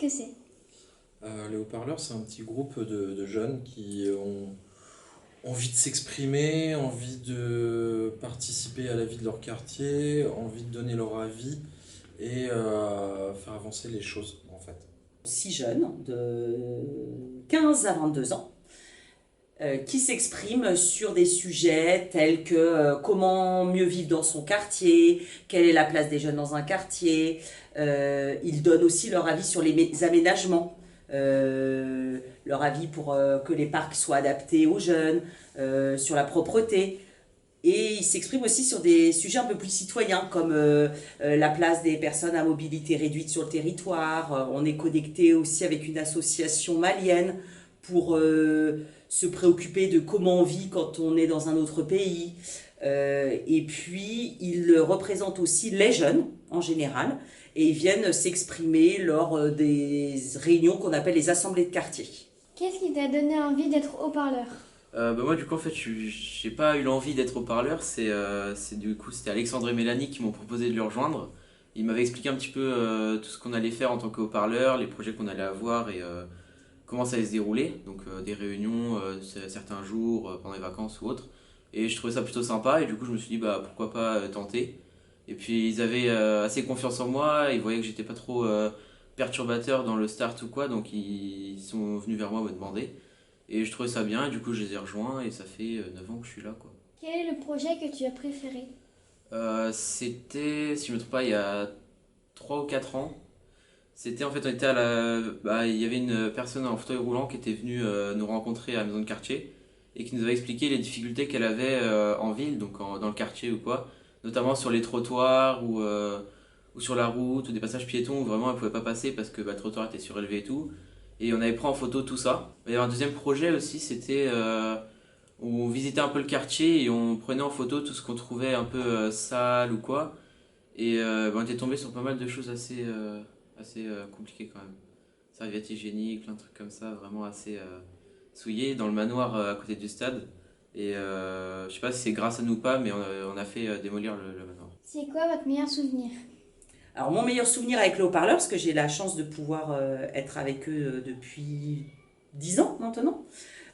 que c'est? Les haut-parleurs, c'est un petit groupe de jeunes qui ont envie de s'exprimer, envie de participer à la vie de leur quartier, envie de donner leur avis et faire avancer les choses en fait. 6 jeunes de 15 à 22 ans qui s'expriment sur des sujets tels que comment mieux vivre dans son quartier, quelle est la place des jeunes dans un quartier. Ils donnent aussi leur avis sur les aménagements, leur avis pour que les parcs soient adaptés aux jeunes, sur la propreté. Et il s'exprime aussi sur des sujets un peu plus citoyens, comme la place des personnes à mobilité réduite sur le territoire. On est connecté aussi avec une association malienne pour se préoccuper de comment on vit quand on est dans un autre pays. Et puis, il représente aussi les jeunes, en général, et ils viennent s'exprimer lors des réunions qu'on appelle les assemblées de quartier. Qu'est-ce qui t'a donné envie d'être haut-parleur? Moi du coup en fait j'ai pas eu l'envie d'être haut-parleur, c'était Alexandre et Mélanie qui m'ont proposé de les rejoindre. Ils m'avaient expliqué un petit peu tout ce qu'on allait faire en tant que haut-parleur, les projets qu'on allait avoir et comment ça allait se dérouler, donc des réunions certains jours pendant les vacances ou autres. Et je trouvais ça plutôt sympa et du coup je me suis dit bah pourquoi pas tenter. Et puis ils avaient assez confiance en moi, ils voyaient que j'étais pas trop perturbateur dans le start ou quoi, donc ils sont venus vers moi me demander. Et je trouvais ça bien, et du coup je les ai rejoints, et ça fait 9 ans que je suis là, quoi. Quel est le projet que tu as préféré? C'était, si je me trompe pas, il y a 3 ou 4 ans. C'était en fait, on était il y avait une personne en fauteuil roulant qui était venue nous rencontrer à la maison de quartier, et qui nous avait expliqué les difficultés qu'elle avait en ville, donc dans le quartier ou quoi, notamment sur les trottoirs ou sur la route, ou des passages piétons où vraiment elle pouvait pas passer parce que le trottoir était surélevé et tout. Et on avait pris en photo tout ça. Il y avait un deuxième projet aussi, c'était où on visitait un peu le quartier et on prenait en photo tout ce qu'on trouvait un peu sale ou quoi. Et on était tombé sur pas mal de choses assez compliquées quand même. Serviettes hygiéniques, plein de trucs comme ça, vraiment assez souillés dans le manoir à côté du stade. Et je sais pas si c'est grâce à nous ou pas, mais on a fait démolir le manoir. C'est quoi votre meilleur souvenir? Alors mon meilleur souvenir avec le haut-parleur, parce que j'ai la chance de pouvoir être avec eux depuis 10 ans maintenant,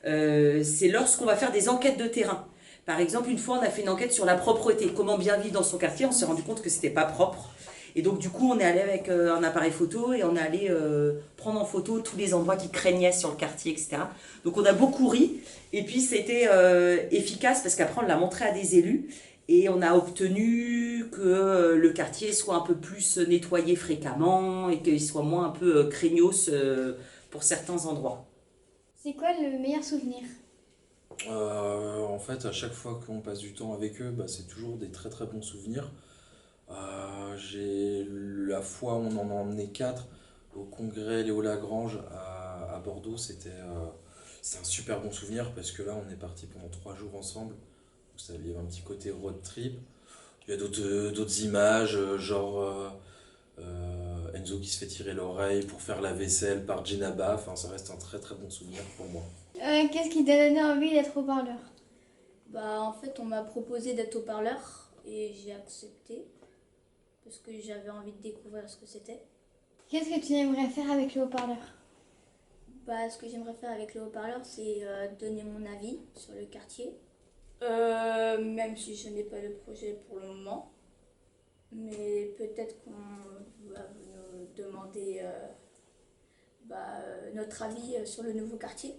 c'est lorsqu'on va faire des enquêtes de terrain. Par exemple, une fois, on a fait une enquête sur la propreté, comment bien vivre dans son quartier. On s'est rendu compte que c'était pas propre. Et donc, du coup, on est allé avec un appareil photo et on est allé prendre en photo tous les endroits qui craignaient sur le quartier, etc. Donc, on a beaucoup ri. Et puis, c'était efficace parce qu'après, on l'a montré à des élus. Et on a obtenu que le quartier soit un peu plus nettoyé fréquemment et qu'il soit moins un peu craignos pour certains endroits. C'est quoi le meilleur souvenir? En fait, à chaque fois qu'on passe du temps avec eux, bah, c'est toujours des très très bons souvenirs. J'ai la fois où on en a emmené quatre au congrès Léo Lagrange à Bordeaux, c'était un super bon souvenir parce que là on est parti pendant 3 jours ensemble. Donc ça il y avait un petit côté road trip. Il y a d'autres images, genre Enzo qui se fait tirer l'oreille pour faire la vaisselle par Genaba. Enfin, ça reste un très très bon souvenir pour moi. Qu'est-ce qui t'a donné envie d'être haut-parleur? Bah en fait on m'a proposé d'être haut-parleur et j'ai accepté parce que j'avais envie de découvrir ce que c'était. Qu'est-ce que tu aimerais faire avec le haut-parleur? Bah ce que j'aimerais faire avec le haut-parleur c'est donner mon avis sur le quartier. Même si je n'ai pas de projet pour le moment. Mais peut-être qu'on va nous demander notre avis sur le nouveau quartier.